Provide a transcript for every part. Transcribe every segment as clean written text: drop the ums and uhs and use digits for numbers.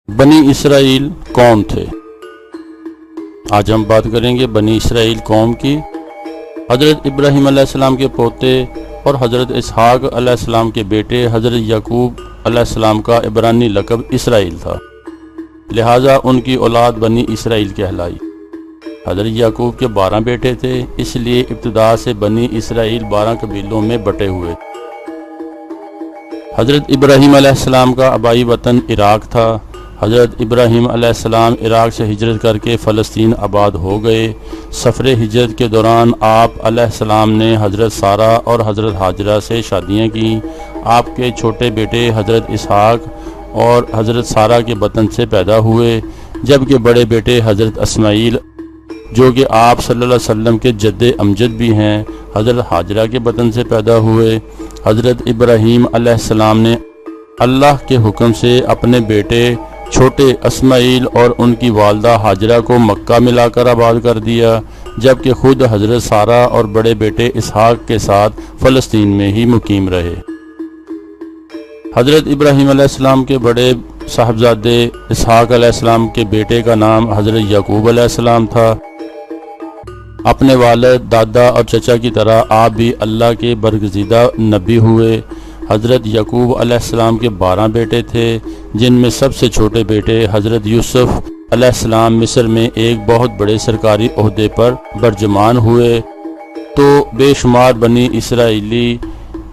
بنی اسرائیل کون تھے؟ آج ہم بات کریں گے بنی اسرائیل قوم کی۔ حضرت ابراہیم علیہ السلام کے پوتے اور حضرت اسحاق علیہ السلام کے بیٹے حضرت یعقوب علیہ السلام کا عبرانی لقب اسرائیل تھا، لہٰذا ان کی اولاد بنی اسرائیل کہلائی۔ حضرت یعقوب کے 12 بیٹے تھے، اس لیے ابتدا سے بنی اسرائیل 12 قبیلوں میں بٹے ہوئے۔ حضرت ابراہیم علیہ السلام کا آبائی وطن عراق تھا۔ حضرت ابراہیم علیہ السلام عراق سے ہجرت کر کے فلسطین آباد ہو گئے۔ سفر ہجرت کے دوران آپ علیہ السلام نے حضرت سارہ اور حضرت ہاجرہ سے شادیاں کیں۔ آپ کے چھوٹے بیٹے حضرت اسحاق اور حضرت سارہ کے بطن سے پیدا ہوئے، جبکہ بڑے بیٹے حضرت اسماعیل جو کہ آپ صلی اللہ علیہ وسلم کے جد امجد بھی ہیں، حضرت ہاجرہ کے بطن سے پیدا ہوئے۔ حضرت ابراہیم علیہ السلام نے اللہ کے حکم سے اپنے بیٹے چھوٹے اسماعیل اور ان کی والدہ ہاجرہ کو مکہ میں لا کر آباد کر دیا، جبکہ خود حضرت سارہ اور بڑے بیٹے اسحاق کے ساتھ فلسطین میں ہی مقیم رہے۔ حضرت ابراہیم علیہ السلام کے بڑے صاحبزادے اسحاق علیہ السلام کے بیٹے کا نام حضرت یعقوب علیہ السلام تھا۔ اپنے والد، دادا اور چچا کی طرح آپ بھی اللہ کے برگزیدہ نبی ہوئے۔ حضرت یعقوب علیہ السلام کے 12 بیٹے تھے، جن میں سب سے چھوٹے بیٹے حضرت یوسف علیہ السلام مصر میں ایک بہت بڑے سرکاری عہدے پر برجمان ہوئے، تو بے شمار بنی اسرائیلی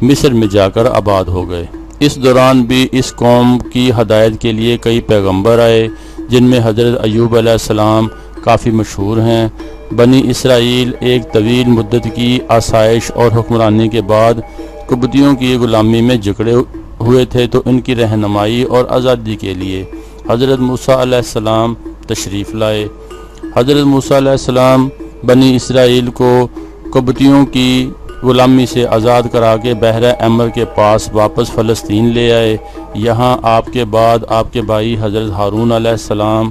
مصر میں جا کر آباد ہو گئے۔ اس دوران بھی اس قوم کی ہدایت کے لیے کئی پیغمبر آئے، جن میں حضرت ایوب علیہ السلام کافی مشہور ہیں۔ بنی اسرائیل ایک طویل مدت کی آسائش اور حکمرانی کے بعد قبطیوں کی غلامی میں جکڑے ہوئے تھے، تو ان کی رہنمائی اور آزادی کے لیے حضرت موسیٰ علیہ السلام تشریف لائے۔ حضرت موسیٰ علیہ السلام بنی اسرائیل کو قبطیوں کی غلامی سے آزاد کرا کے بحر احمر کے پاس واپس فلسطین لے آئے۔ یہاں آپ کے بعد آپ کے بھائی حضرت ہارون علیہ السلام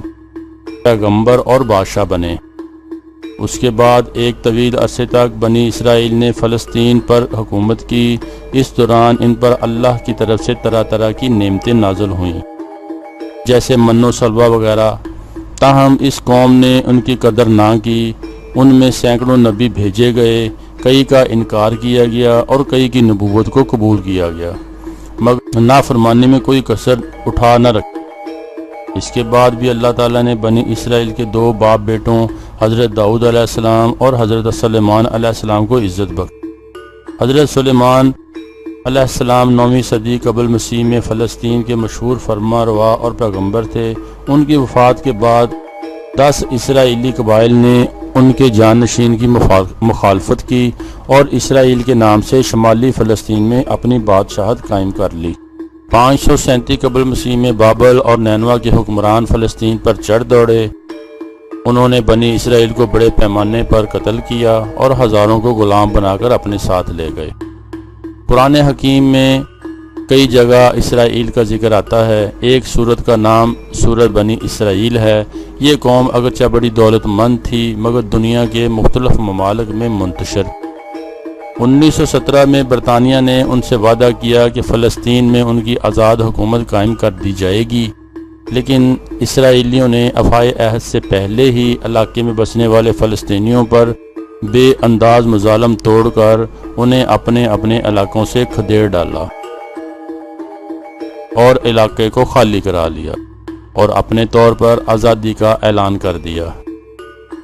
پیغمبر اور بادشاہ بنے۔ اس کے بعد ایک طویل عرصے تک بنی اسرائیل نے فلسطین پر حکومت کی۔ اس دوران ان پر اللہ کی طرف سے طرح طرح کی نعمتیں نازل ہوئیں، جیسے من و سلوہ وغیرہ، تاہم اس قوم نے ان کی قدر نہ کی۔ ان میں سینکڑوں نبی بھیجے گئے، کئی کا انکار کیا گیا اور کئی کی نبوت کو قبول کیا گیا، مگر نافرمانی میں کوئی کسر اٹھا نہ رکھی۔ اس کے بعد بھی اللہ تعالیٰ نے بنی اسرائیل کے 2 باپ بیٹوں حضرت داؤد علیہ السلام اور حضرت سلیمان علیہ السلام کو عزت بخشی۔ حضرت سلیمان علیہ السلام 9ویں صدی قبل مسیح میں فلسطین کے مشہور فرما روا اور پیغمبر تھے۔ ان کی وفات کے بعد 10 اسرائیلی قبائل نے ان کے جانشین کی مخالفت کی اور اسرائیل کے نام سے شمالی فلسطین میں اپنی بادشاہت قائم کر لی۔ 537 قبل مسیح میں بابل اور نینوا کے حکمران فلسطین پر چڑھ دوڑے۔ انہوں نے بنی اسرائیل کو بڑے پیمانے پر قتل کیا اور ہزاروں کو غلام بنا کر اپنے ساتھ لے گئے۔ قرآن حکیم میں کئی جگہ اسرائیل کا ذکر آتا ہے۔ ایک سورت کا نام سورت بنی اسرائیل ہے۔ یہ قوم اگرچہ بڑی دولت مند تھی، مگر دنیا کے مختلف ممالک میں منتشر۔ 1917 میں برطانیہ نے ان سے وعدہ کیا کہ فلسطین میں ان کی آزاد حکومت قائم کر دی جائے گی، لیکن اسرائیلیوں نے وفائے عہد سے پہلے ہی علاقے میں بسنے والے فلسطینیوں پر بے انداز مظالم توڑ کر انہیں اپنے اپنے علاقوں سے کھدیڑ ڈالا اور علاقے کو خالی کرا لیا اور اپنے طور پر آزادی کا اعلان کر دیا۔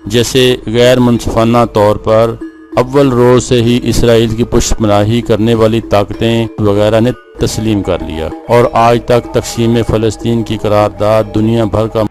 جیسے غیر منصفانہ طور پر اول روز سے ہی اسرائیل کی پشت پناہی کرنے والی طاقتیں وغیرہ نے تسلیم کر لیا، اور آج تک تقسیم فلسطین کی قرارداد دنیا بھر کا